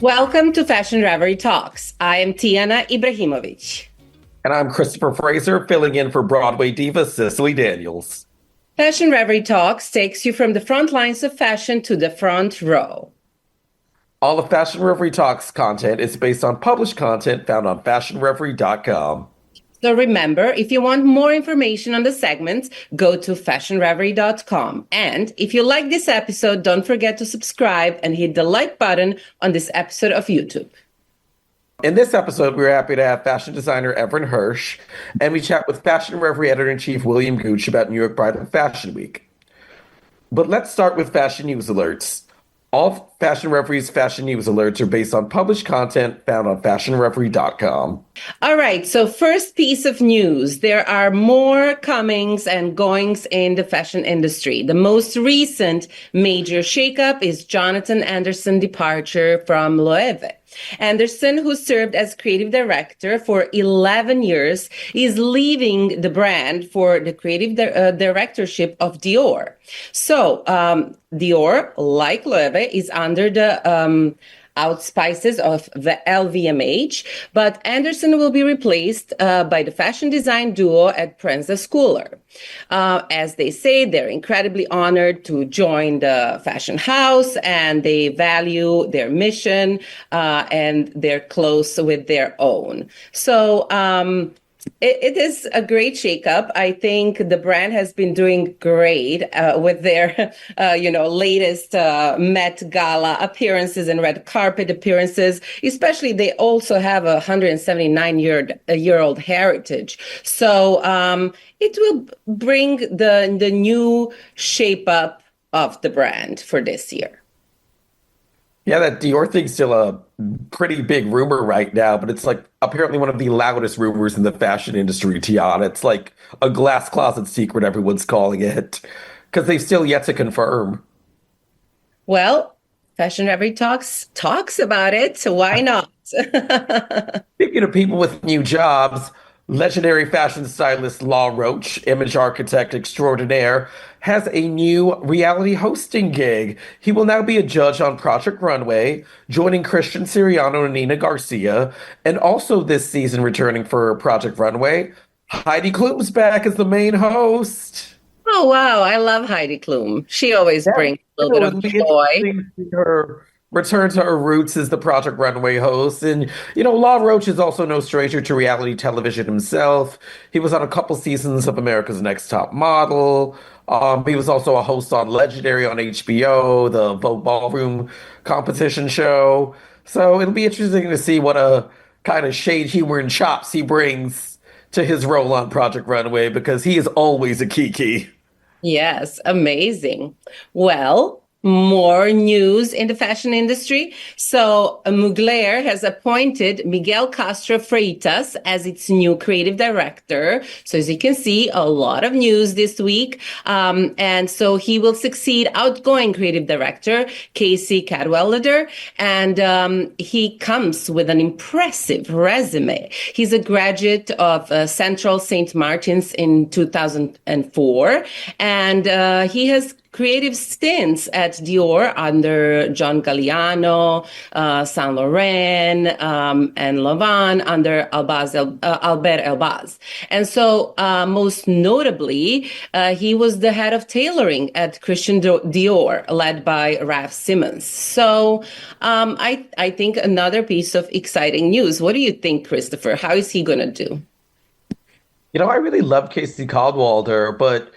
Welcome to Fashion Reverie Talks. I am Tijana Ibrahimovic. And I'm Christopher Fraser, filling in for Broadway diva Cicely Daniels. Fashion Reverie Talks takes you from the front lines of fashion to the front row. All of Fashion Reverie Talks content is based on published content found on fashionreverie.com. So remember, if you want more information on the segments, go to fashionreverie.com. And if you like this episode, don't forget to subscribe and hit the like button on this episode of YouTube. In this episode, we're happy to have fashion designer Evan Hirsch, and we chat with Fashion Reverie editor-in-chief William Gooch about New York Bridal Fashion Week. But let's start with fashion news alerts. All Fashion Reverie's fashion news alerts are based on published content found on fashionreverie.com. All right, so first piece of news. There are more comings and goings in the fashion industry. The most recent major shakeup is Jonathan Anderson's departure from Loewe. Anderson, who served as creative director for 11 years, is leaving the brand for the creative directorship of Dior. So Dior, like Loewe, is under the auspices of the LVMH, but Anderson will be replaced by the fashion design duo at Prensa Schooler. As they say, they're incredibly honored to join the fashion house, and they value their mission and they're close with their own. So it is a great shakeup. I think the brand has been doing great with their, latest Met Gala appearances and red carpet appearances. Especially, they also have a 179-year-old heritage. So it will bring the new shape up of the brand for this year. Yeah, that Dior thing's still a pretty big rumor right now, but it's like apparently one of the loudest rumors in the fashion industry, Tijana. It's like a glass closet secret, everyone's calling it, because they've still yet to confirm. Well, Fashion Reverie talks about it, so why not? Speaking of people with new jobs, legendary fashion stylist Law Roach, image architect extraordinaire, has a new reality hosting gig. He will now be a judge on Project Runway, joining Christian Siriano and Nina Garcia, and also this season returning for Project Runway, Heidi Klum's back as the main host. Oh, wow. I love Heidi Klum. She always Yeah, brings a little bit it'll of be joy. interesting to see her return to her roots as the Project Runway host. And, Law Roach is also no stranger to reality television himself. He was on a couple seasons of America's Next Top Model. He was also a host on Legendary on HBO, the Vogue Ballroom competition show. So it'll be interesting to see what a kind of shade, humor, and chops he brings to his role on Project Runway, because he is always a kiki. Yes, amazing. Well, more news in the fashion industry. So Mugler has appointed Miguel Castro Freitas as its new creative director. So as you can see, a lot of news this week. And so he will succeed outgoing creative director Casey Cadwallader. And he comes with an impressive resume. He's a graduate of Central St. Martin's in 2004. And he has creative stints at Dior under John Galliano, Saint Laurent, and Lanvin under Albert Elbaz. And so most notably, he was the head of tailoring at Christian Dior, led by Raf Simons. So I think another piece of exciting news. What do you think, Christopher? How is he going to do? I really love Casey Cadwallader, but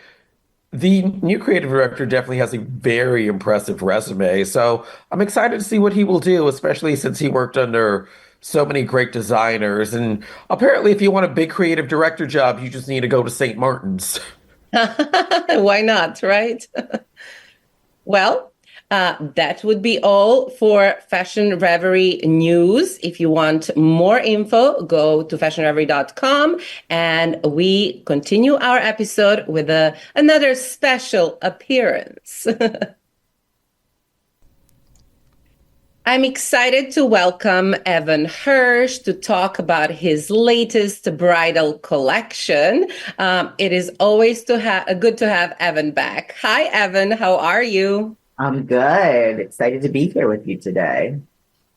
the new creative director definitely has a very impressive resume. So I'm excited to see what he will do, especially since he worked under so many great designers. And apparently, if you want a big creative director job, you just need to go to St. Martin's. Why not, right? Well, that would be all for Fashion Reverie news. If you want more info, go to fashionreverie.com, and we continue our episode with another special appearance. I'm excited to welcome Evan Hirsch to talk about his latest bridal collection. It is always good to have Evan back. Hi, Evan. How are you? I'm good. Excited to be here with you today.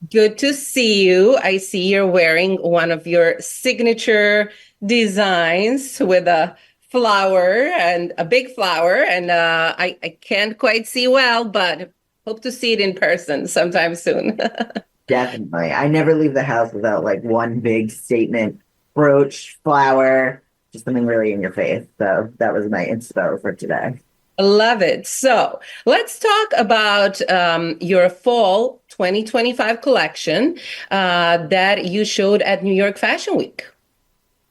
Good to see you. I see you're wearing one of your signature designs with a flower and a big flower. And I can't quite see well, but hope to see it in person sometime soon. Definitely. I never leave the house without like one big statement, brooch, flower, just something really in your face. So that was my inspo for today. Love it. So let's talk about your fall 2025 collection that you showed at New York Fashion Week.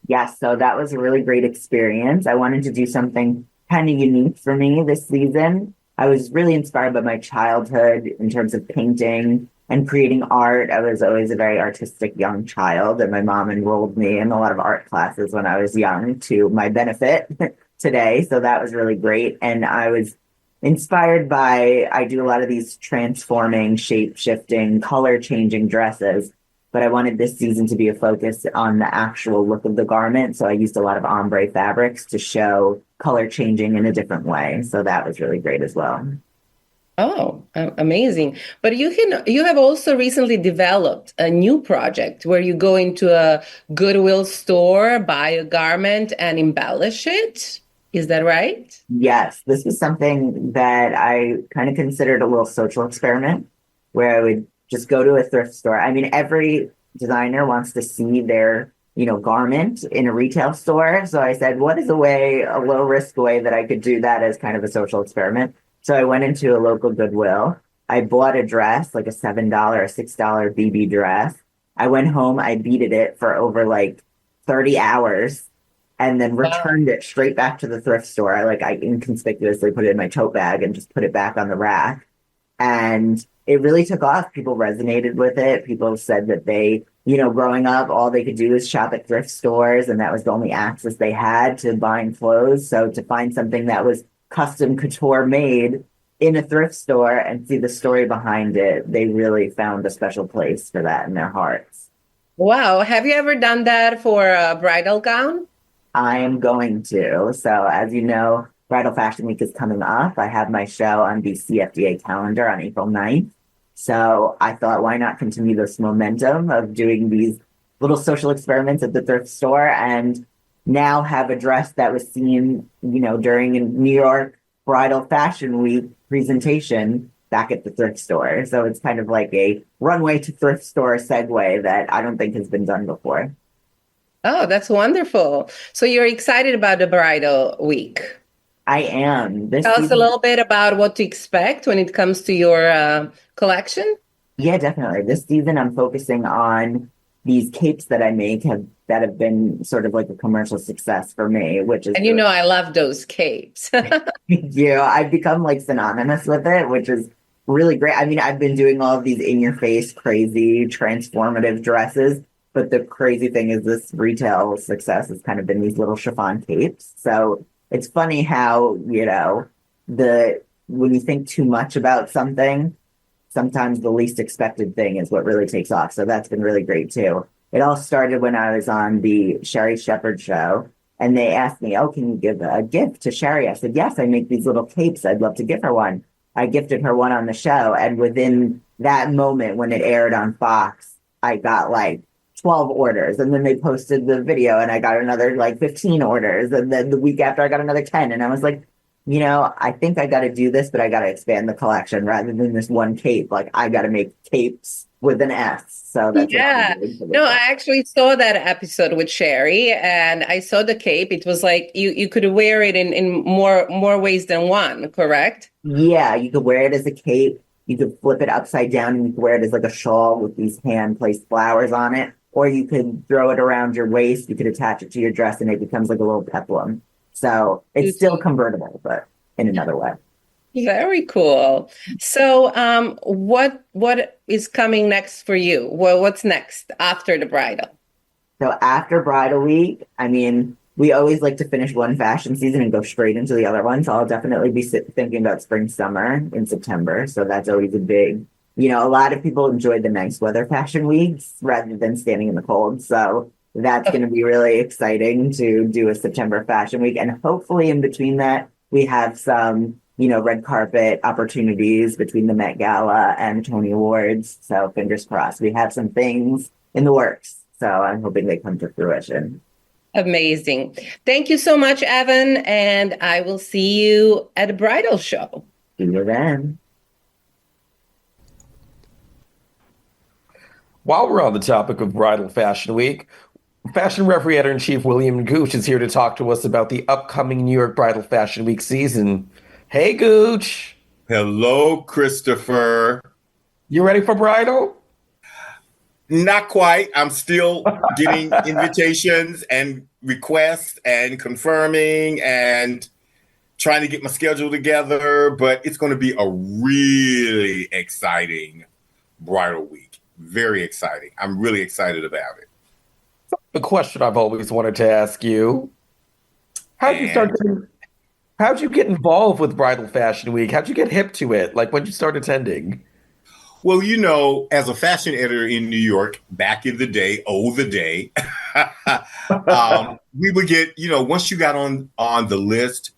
Yes, so that was a really great experience. I wanted to do something kind of unique for me this season. I was really inspired by my childhood in terms of painting and creating art. I was always a very artistic young child, and my mom enrolled me in a lot of art classes when I was young to my benefit today. So that was really great. And I was inspired by, I do a lot of these transforming, shape shifting, color changing dresses, but I wanted this season to be a focus on the actual look of the garment. So I used a lot of ombre fabrics to show color changing in a different way. So that was really great as well. Oh, amazing. But you have also recently developed a new project where you go into a Goodwill store, buy a garment and embellish it. Is that right? Yes, this was something that I kind of considered a little social experiment where I would just go to a thrift store. I mean, every designer wants to see their, garment in a retail store. So I said, what is a low risk way that I could do that as kind of a social experiment? So I went into a local Goodwill. I bought a dress, like a $7, $6 BB dress. I went home, I beaded it for over like 30 hours and then returned it straight back to the thrift store. I inconspicuously put it in my tote bag and just put it back on the rack. And it really took off. People resonated with it. People said that they, growing up, all they could do was shop at thrift stores, and that was the only access they had to buying clothes. So to find something that was custom couture made in a thrift store and see the story behind it, they really found a special place for that in their hearts. Wow. Have you ever done that for a bridal gown? I am going to. So as you know, Bridal Fashion Week is coming up. I have my show on the CFDA calendar on April 9th. So I thought, why not continue this momentum of doing these little social experiments at the thrift store and now have a dress that was seen, during a New York Bridal Fashion Week presentation back at the thrift store. So it's kind of like a runway to thrift store segue that I don't think has been done before. Oh, that's wonderful. So you're excited about the bridal week. I am. Tell us a little bit about what to expect when it comes to your collection. Yeah, definitely. This season, I'm focusing on these capes that I make that have been sort of like a commercial success for me, which is... And I love those capes. I've become like synonymous with it, which is really great. I mean, I've been doing all of these in-your-face, crazy, transformative dresses, but the crazy thing is this retail success has kind of been these little chiffon capes. So it's funny how, when you think too much about something, sometimes the least expected thing is what really takes off. So that's been really great too. It all started when I was on the Sherry Shepherd show, and they asked me, oh, can you give a gift to Sherry? I said, yes, I make these little capes. I'd love to give her one. I gifted her one on the show. And within that moment, when it aired on Fox, I got like 12 orders. And then they posted the video and I got another like 15 orders. And then the week after I got another 10. And I was like, I think I got to do this, but I got to expand the collection rather than this one cape. Like I got to make capes with an S. So that's No, I actually saw that episode with Sherry and I saw the cape. It was like you could wear it in more ways than one, correct? Yeah, you could wear it as a cape. You could flip it upside down and you could wear it as like a shawl with these hand-placed flowers on it. Or you could throw it around your waist. You could attach it to your dress and it becomes like a little peplum. So it's still convertible, but in another way. Very cool. So what is coming next for you? Well, what's next after the bridal? So after bridal week, I mean, we always like to finish one fashion season and go straight into the other one. So I'll definitely be thinking about spring, summer in September. So that's always a big, a lot of people enjoy the nice weather fashion weeks rather than standing in the cold. So that's going to be really exciting to do a September fashion week. And hopefully in between that, we have some red carpet opportunities between the Met Gala and Tony Awards. So fingers crossed. We have some things in the works. So I'm hoping they come to fruition. Amazing. Thank you so much, Evan. And I will see you at a bridal show. See you then. While we're on the topic of Bridal Fashion Week, Fashion Reverie Editor-in-Chief William Gooch is here to talk to us about the upcoming New York Bridal Fashion Week season. Hey, Gooch. Hello, Christopher. You ready for Bridal? Not quite. I'm still getting invitations and requests and confirming and trying to get my schedule together, but it's going to be a really exciting bridal week. Very exciting. I'm really excited about it. The question I've always wanted to ask you. How'd you get involved with Bridal Fashion Week? How'd you get hip to it? Like, when'd you start attending? Well, as a fashion editor in New York, back in the day, we would get, once you got on the list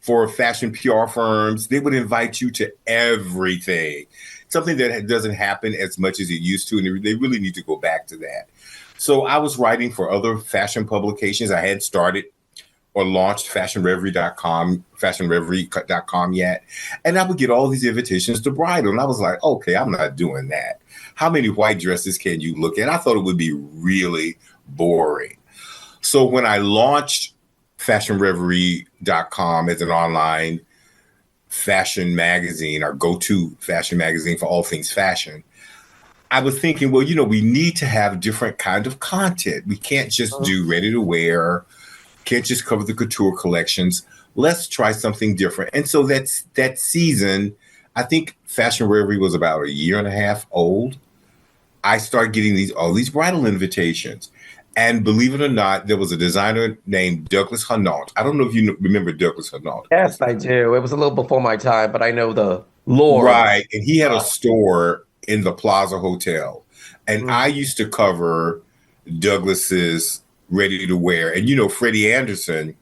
for fashion PR firms, they would invite you to everything. Something that doesn't happen as much as it used to, and they really need to go back to that. So I was writing for other fashion publications. I had started or launched fashionreverie.com yet. And I would get all these invitations to bridal. And I was like, okay, I'm not doing that. How many white dresses can you look at? I thought it would be really boring. So when I launched fashionreverie.com as an online fashion magazine, our go-to fashion magazine for all things fashion, I was thinking, well, we need to have different kind of content. We can't just do ready to wear, can't just cover the couture collections. Let's try something different. And so that season, I think Fashion Reverie was about a year and a half old. I started getting all these bridal invitations. And believe it or not, there was a designer named Douglas Hanault. I don't know if you remember Douglas Hanault. Yes, I do. It was a little before my time, but I know the lore. Right. And he had a store in the Plaza Hotel. And I used to cover Douglas's ready to wear. And, Freddie Anderson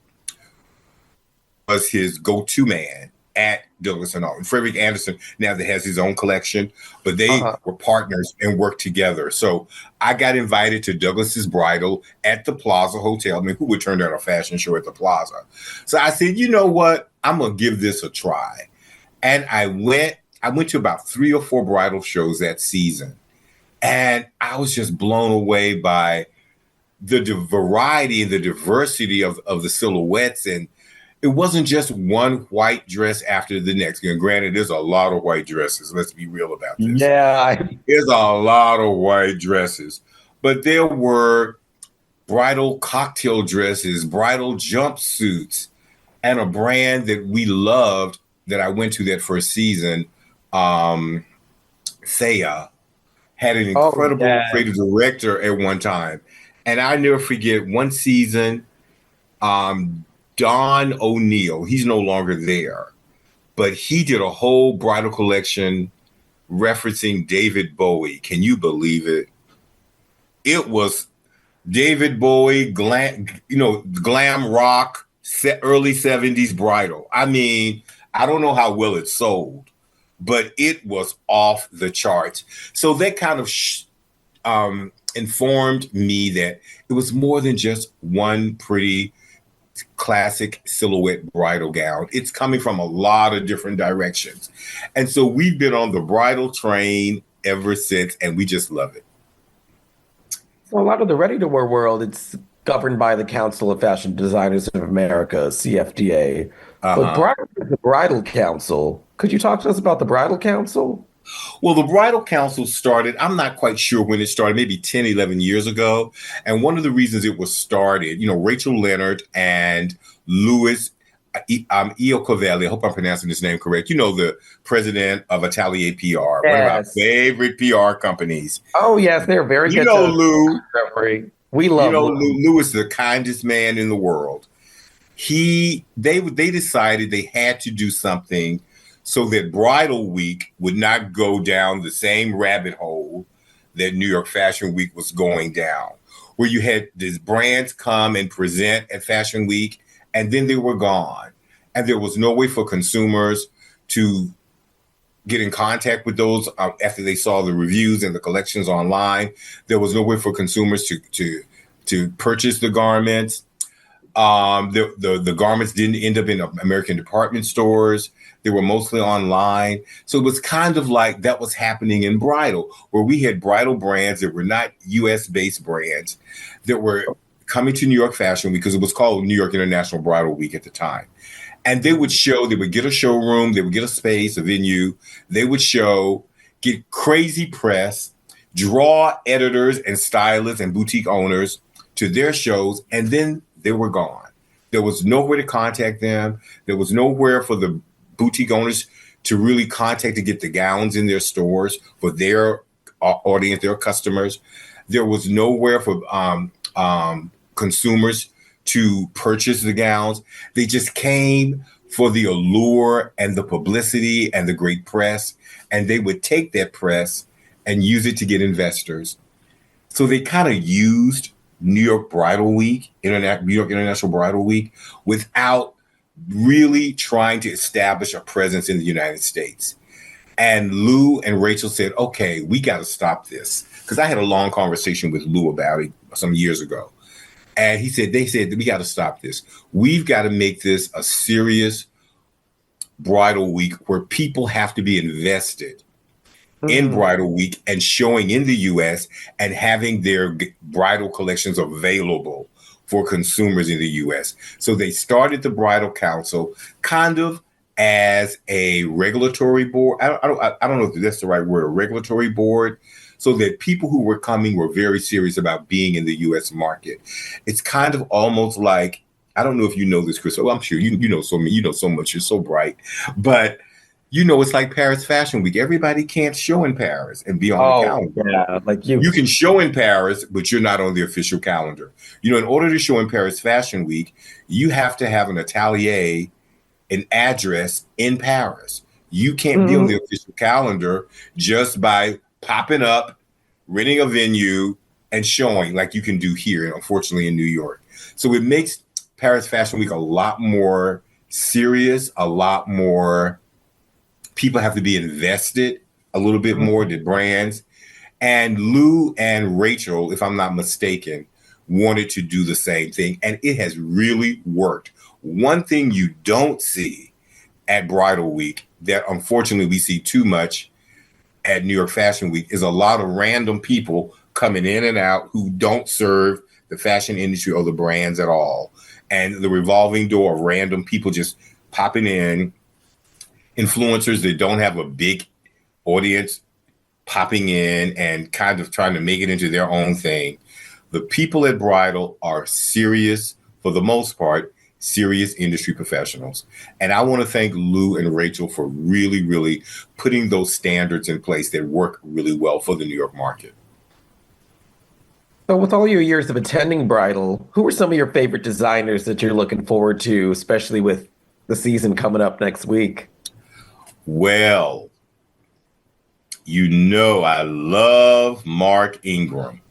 was his go-to man at Douglas and all. And Frederick Anderson now that has his own collection, but they were partners and worked together. So I got invited to Douglas's bridal at the Plaza Hotel. I mean, who would turn down a fashion show at the Plaza? So I said, you know what? I'm going to give this a try. And I went to about 3 or 4 bridal shows that season. And I was just blown away by the variety and the diversity of the silhouettes. And it wasn't just one white dress after the next. And granted, there's a lot of white dresses. Let's be real about this. Yeah. There's a lot of white dresses. But there were bridal cocktail dresses, bridal jumpsuits, and a brand that we loved that I went to that first season, Thea, had an incredible creative director at one time. And I never forget one season, Don O'Neill, he's no longer there, but he did a whole bridal collection referencing David Bowie. Can you believe it? It was David Bowie, glam rock, early 70s bridal. I mean, I don't know how well it sold, but it was off the charts. So that kind of informed me that it was more than just one pretty classic silhouette bridal gown. It's coming from a lot of different directions. And so we've been on the bridal train ever since, and we just love it. So a lot of the ready-to-wear world, it's governed by the Council of Fashion Designers of America, CFDA. But Bridal is the Bridal Council. Could you talk to us about the Bridal Council? Well, the Bridal Council started, I'm not quite sure when it started, maybe 10, 11 years ago. And one of the reasons it was started, Rachel Leonard and Louis Ioccovelli, I hope I'm pronouncing his name correct, the president of Atelier PR, one of our favorite PR companies. Oh, yes, they're very good. Lou. We love Lou. Lou is the kindest man in the world. They decided they had to do something so that Bridal Week would not go down the same rabbit hole that New York Fashion Week was going down, where you had these brands come and present at Fashion Week, and then they were gone. And there was no way for consumers to get in contact with those after they saw the reviews and the collections online. There was no way for consumers to purchase the garments. The garments didn't end up in American department stores. They were mostly online. So it was kind of like that was happening in bridal, where we had bridal brands that were not US-based brands that were coming to New York Fashion Week, because it was called New York International Bridal Week at the time. And they would get a showroom, they would get a space, a venue, they would show, get crazy press, draw editors and stylists and boutique owners to their shows, and then they were gone. There was nowhere to contact them. There was nowhere for the boutique owners to really contact to get the gowns in their stores for their audience, their customers. There was nowhere for consumers to purchase the gowns. They just came for the allure and the publicity and the great press, and they would take that press and use it to get investors. So they kind of used New York Bridal Week, New York International Bridal Week, without really trying to establish a presence in the United States. And Lou and Rachel said, okay, we got to stop this. Because I had a long conversation with Lou about it some years ago. And they said, we got to stop this. We've got to make this a serious bridal week where people have to be invested in Bridal Week and showing in the US and having their bridal collections available for consumers in the US. So they started the Bridal Council kind of as a regulatory board. I don't know if that's the right word, a regulatory board, so that people who were coming were very serious about being in the US market. It's kind of almost like, I don't know if you know this, Kris. Oh, I'm sure you know so much. You're so bright. But it's like Paris Fashion Week. Everybody can't show in Paris and be on the calendar. Yeah, like you can show in Paris, but you're not on the official calendar. In order to show in Paris Fashion Week, you have to have an atelier, an address in Paris. You can't be on the official calendar just by popping up, renting a venue, and showing like you can do here, unfortunately, in New York. So it makes Paris Fashion Week a lot more serious, a lot more. People have to be invested a little bit more, the brands. And Lou and Rachel, if I'm not mistaken, wanted to do the same thing. And it has really worked. One thing you don't see at Bridal Week that unfortunately we see too much at New York Fashion Week is a lot of random people coming in and out who don't serve the fashion industry or the brands at all. And the revolving door of random people just popping in, influencers that don't have a big audience popping in and kind of trying to make it into their own thing. The people at Bridal are serious, for the most part, serious industry professionals. And I want to thank Lou and Rachel for really, really putting those standards in place that work really well for the New York market. So with all your years of attending Bridal, who are some of your favorite designers that you're looking forward to, especially with the season coming up next week? Well, I love Mark Ingram.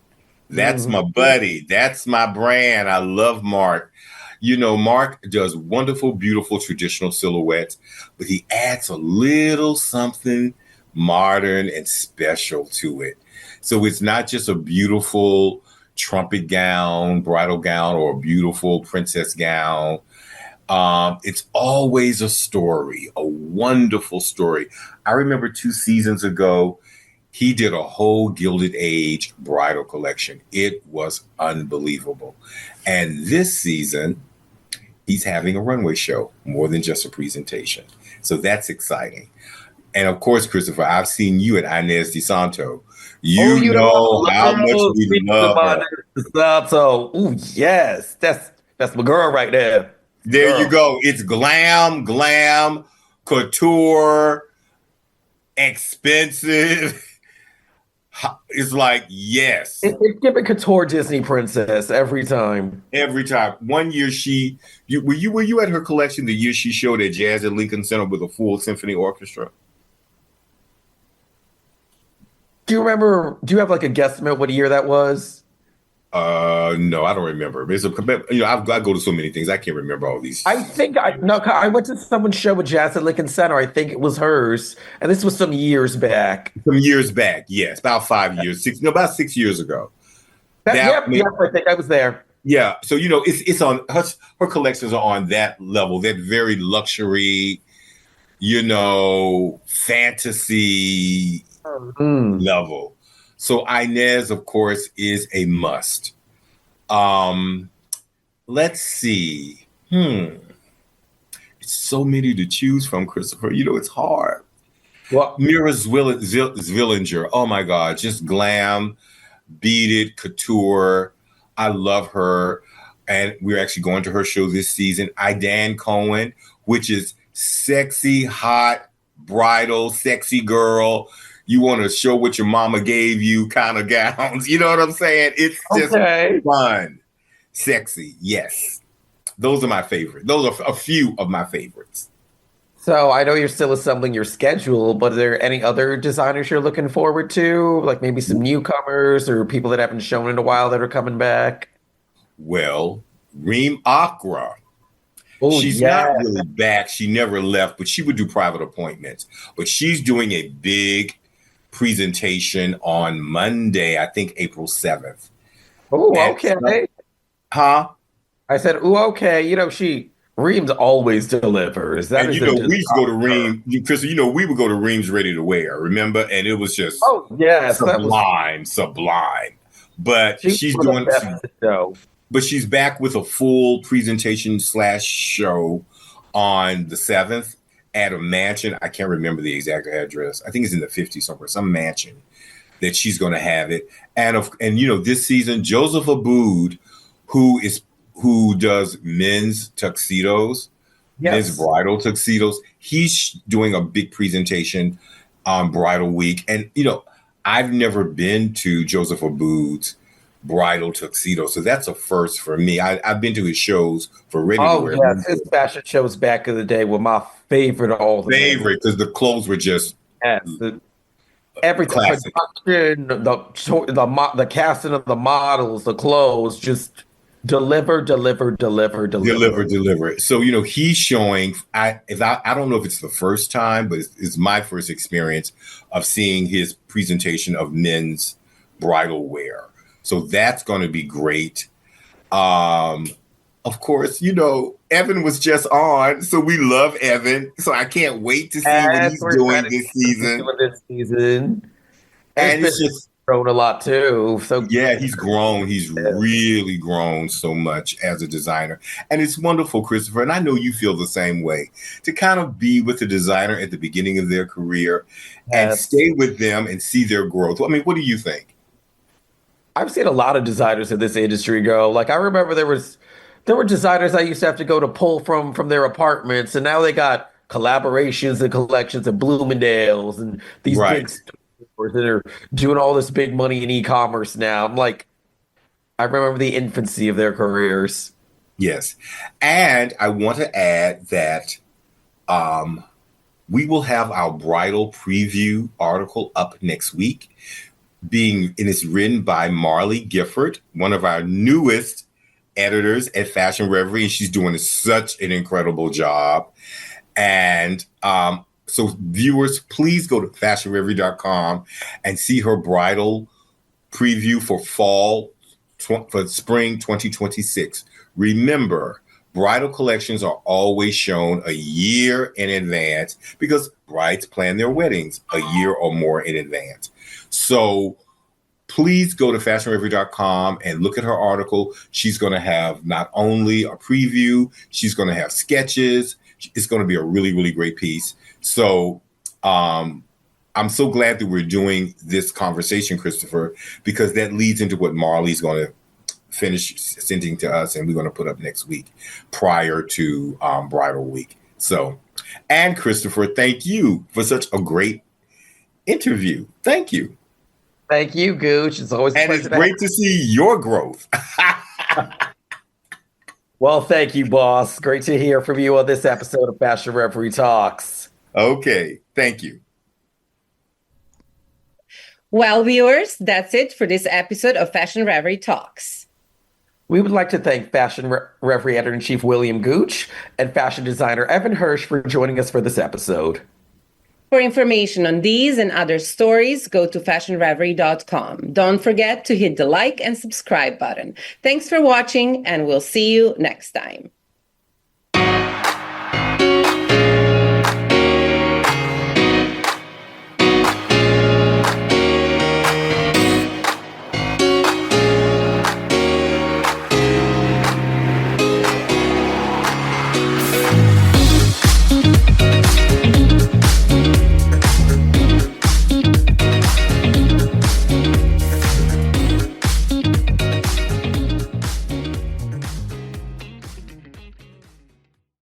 That's my buddy. That's my brand. I love Mark. Mark does wonderful, beautiful traditional silhouettes, but he adds a little something modern and special to it. So it's not just a beautiful trumpet gown, bridal gown, or a beautiful princess gown. It's always a story, a wonderful story. I remember 2 seasons ago, he did a whole Gilded Age bridal collection. It was unbelievable. And this season, he's having a runway show, more than just a presentation. So that's exciting. And of course, Christopher, I've seen you at Inez DeSanto. You know how much we love her. DeSanto. Ooh, yes. That's my girl right there. There you go. It's glam, couture, expensive. It's like, yes. It's giving couture Disney princess every time. Every time. One year were you at her collection the year she showed at Jazz at Lincoln Center with a full symphony orchestra? Do you have like a guesstimate what year that was? No, I don't remember. It's I go to so many things. I can't remember all these. I went to someone's show with Jazz at Lincoln Center. I think it was hers. And this was some years back. Some years back, yes. About 5 years, about 6 years ago. I think I was there. Yeah. So, it's on her collections are on that level, that very luxury, fantasy level. So Inez, of course, is a must. Let's see. It's so many to choose from, Christopher. It's hard. Well, Mira Zwillinger. Oh my God, just glam, beat it, couture. I love her. And we're actually going to her show this season. Idan Cohen, which is sexy, hot, bridal, sexy girl. You want to show what your mama gave you kind of gowns. You know what I'm saying? It's just fun. Sexy. Yes. Those are my favorites. Those are a few of my favorites. So I know you're still assembling your schedule, but are there any other designers you're looking forward to? Like maybe some newcomers or people that haven't shown in a while that are coming back? Well, Reem Akra. Oh, she's not really back. She never left, but she would do private appointments. But she's doing a big presentation on Monday, I think April 7th. Oh, okay. Huh? I said, okay. Reem's always delivers. We used to go to Reem, Chris, we would go to Reem's Ready to Wear, remember? And it was just sublime. But she's doing but she's back with a full presentation / show on the 7th at a mansion. I can't remember the exact address. I think it's in the 50s somewhere, some mansion that she's going to have it. And this season, Joseph Aboud, who does men's tuxedos, men's bridal tuxedos, he's doing a big presentation on Bridal Week. And, I've never been to Joseph Aboud's bridal tuxedo, so that's a first for me. I've been to his shows for Ready to Wear. Oh, yes, his fashion shows back in the day were my favorite of all. Because the clothes were just everything, production, the casting of the models, the clothes, just deliver. So he's showing. I don't know if it's the first time, but it's my first experience of seeing his presentation of men's bridal wear. So that's going to be great. Of course, Evan was just on, so we love Evan. So I can't wait to see what he's doing this season. And it's just grown a lot too. So yeah, he's grown. He's really grown so much as a designer. And it's wonderful, Christopher. And I know you feel the same way, to kind of be with a designer at the beginning of their career and stay with them and see their growth. I mean, what do you think? I've seen a lot of designers in this industry go. Like I remember there were designers I used to have to go to pull from their apartments, and now they got collaborations and collections at Bloomingdale's and these big stores that are doing all this big money in e-commerce now. I'm like, I remember the infancy of their careers. Yes. And I want to add that we will have our bridal preview article up next week. And it's written by Marley Gifford, one of our newest editors at Fashion Reverie, and she's doing such an incredible job. And so viewers, please go to fashionreverie.com and see her bridal preview for spring 2026. Remember, bridal collections are always shown a year in advance because brides plan their weddings a year or more in advance. So please go to fashionreverie.com and look at her article. She's going to have not only a preview, she's going to have sketches. It's going to be a really, really great piece. So I'm so glad that we're doing this conversation, Christopher, because that leads into what Marley's going to finish sending to us and we're going to put up next week prior to Bridal Week. So, and Christopher, thank you for such a great interview. Thank you. Thank you, Gooch. It's always and it's great to see your growth. Well, thank you, boss. Great to hear from you on this episode of Fashion Reverie Talks. Okay, thank you. Well, viewers, that's it for this episode of Fashion Reverie Talks. We would like to thank Reverie Editor-in-Chief William Gooch and fashion designer Evan Hirsch for joining us for this episode. For information on these and other stories, go to fashionreverie.com. Don't forget to hit the like and subscribe button. Thanks for watching, and we'll see you next time.